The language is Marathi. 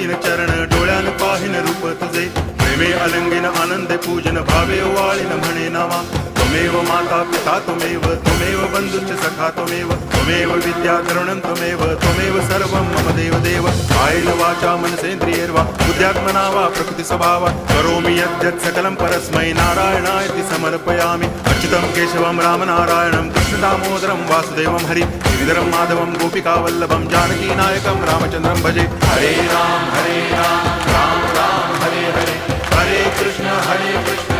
दीन चरण डोळ्यान पाहिन रूप तुझे प्रेमे अलंगिन आनंदे पूजन भावे वाळीन म्हणे नामा त्वमेव माता पिता त्वमेव बंधुश्च सखा त्वमेव विद्या द्रवणं त्वमेव सर्वं मम देव कायेन वाचा मनसेन्द्रियैर्वा बुद्ध्यात्मना वा प्रकृति स्वभावात् करोमि यद्यत् सकलं परस्मै नारायणायति समर्पयामि अच्युतं केशवं रामनारायणं कृष्णदामोदरं वासुदेवं हरि गिरिधरं माधवं गोपिकावल्लभं जानकीनायकं रामचन्द्रं भजे हरे राम राम राम हरे हरे हरे कृष्ण